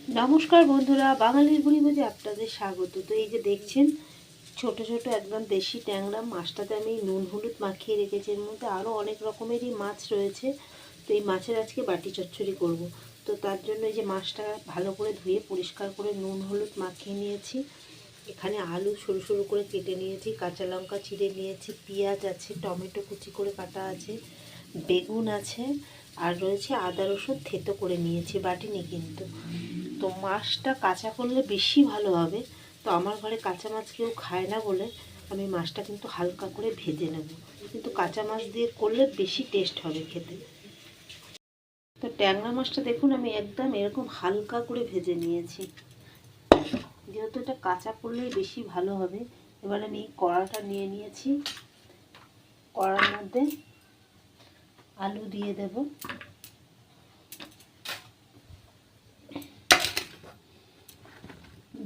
নমস্কার বন্ধুরা, বাঙালির বুড়ি ভোজে আপনাদের স্বাগত। তো এই যে দেখছেন ছোট ছোট একদম দেশি ট্যাংরা মাছটাতে আমি নুন হলুদ মাখিয়ে রেখেছি। এর মধ্যে আরও অনেক রকমেরই মাছ রয়েছে। তো এই মাছের আজকে বাটি চচ্চড়ি করব। তো তার জন্য এই যে মাছটা ভালো করে ধুয়ে পরিষ্কার করে নুন হলুদ মাখিয়ে নিয়েছি। এখানে আলু সরু সরু করে কেটে নিয়েছি, কাঁচা লঙ্কা চিড়ে নিয়েছি, পেঁয়াজ আছে, টমেটো কুচি করে কাটা আছে, বেগুন আছে, আর রয়েছে আদা রসুন থেতো করে নিয়েছি, বাটিনি কিন্তু। তো মাছটা কাঁচা করলে বেশি ভালো হবে। তো আমার ঘরে কাঁচা মাছ কেউ খায় না বলে আমি মাছটা কিন্তু হালকা করে ভেজে নেব। কিন্তু কাঁচা মাছ দিয়ে করলে বেশি টেস্ট হবে খেতে। তো ট্যাংরা মাছটা দেখুন আমি একদম এরকম হালকা করে ভেজে নিয়েছি, যেহেতু এটা কাঁচা করলেই বেশি ভালো হবে। এবার আমি কড়াটা নিয়ে নিয়েছি, কড়ার মধ্যে আলু দিয়ে দেব,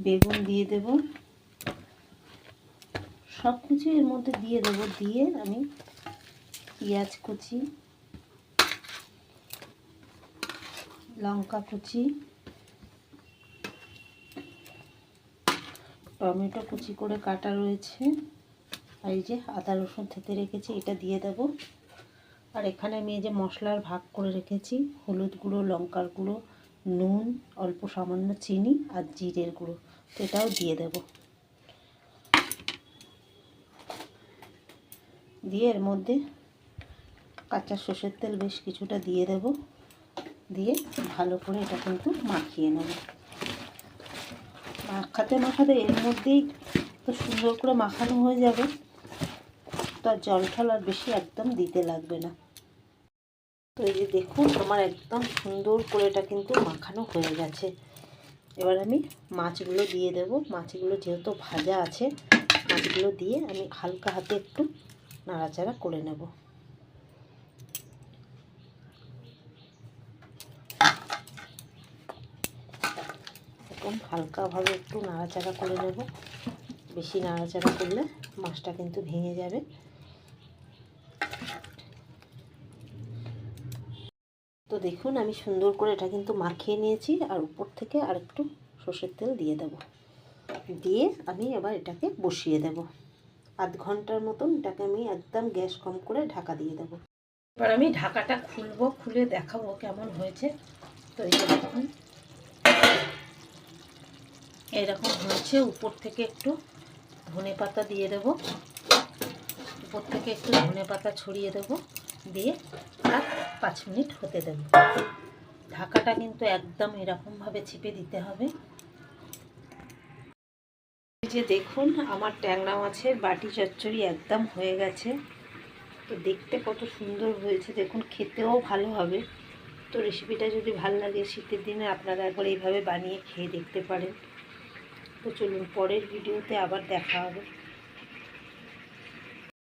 বেগুন দিয়ে দেব, সব কিছু এর মধ্যে দিয়ে দেব। দিয়ে আমি পেঁয়াজ কুচি, লঙ্কা কুচি, টমেটো কুচি করে কাটা রয়েছে, আর এই যে আদা রসুন থেতে রেখেছি এটা দিয়ে দেব। আর এখানে আমি এই যে মশলার ভাগ করে রেখেছি, হলুদ গুঁড়ো, লঙ্কার গুঁড়ো, নুন, অল্প সামান্য চিনি আর জিরের গুঁড়ো, তো এটাও দিয়ে দেব। দিয়ে এর মধ্যে কাঁচা সর্ষের তেল বেশ কিছুটা দিয়ে দেব। দিয়ে ভালো করে এটা কিন্তু মাখিয়ে নেব। মাখাতে মাখাতে এর মধ্যেই তো সুন্দর করে মাখানো হয়ে যাবে। তো আর জল ঠল আর বেশি একদম দিতে লাগবে না। তো এই যে দেখুন আমার একদম সুন্দর করে এটা কিন্তু মাখানো হয়ে গেছে। এবার আমি মাছগুলো দিয়ে দেব। মাছগুলো যেহেতু ভাজা আছে, মাছগুলো দিয়ে আমি হালকা হাতে একটু নাড়াচাড়া করে নেব। এরকম হালকাভাবে একটু নাড়াচাড়া করে নেব। বেশি নাড়াচাড়া করলে মাছটা কিন্তু ভেঙে যাবে। তো দেখুন আমি সুন্দর করে এটা কিন্তু মাখিয়ে নিয়েছি, আর উপর থেকে আর একটু সর্ষের তেল দিয়ে দেব। দিয়ে আমি এবার এটাকে বসিয়ে দেব। আধ ঘন্টার মতন এটাকে আমি একদম গ্যাস কম করে ঢাকা দিয়ে দেব। এবার আমি ঢাকাটা খুলবো, খুলে দেখাবো কেমন হয়েছে। তো এই দেখুন এরকম হয়েছে। উপর থেকে একটু ধনে পাতা দিয়ে দেব, উপর থেকে একটু ধনে পাতা ছড়িয়ে দেব, দিয়ে আর 5 মিনিট হতে দেব। ঢাকাটা কিন্তু একদম এরকমভাবে চেপে দিতে হবে। এই যে দেখুন আমার ট্যাংরা মাছের বাটি চচ্চড়ি একদম হয়ে গেছে। তো দেখতে কত সুন্দর হয়েছে দেখুন, খেতেও ভালো হবে। তো রেসিপিটা যদি ভালো লাগে শীতের দিনে আপনারা একবার এইভাবে বানিয়ে খেয়ে দেখতে পারেন। তো চলুন পরের ভিডিওতে আবার দেখা হবে।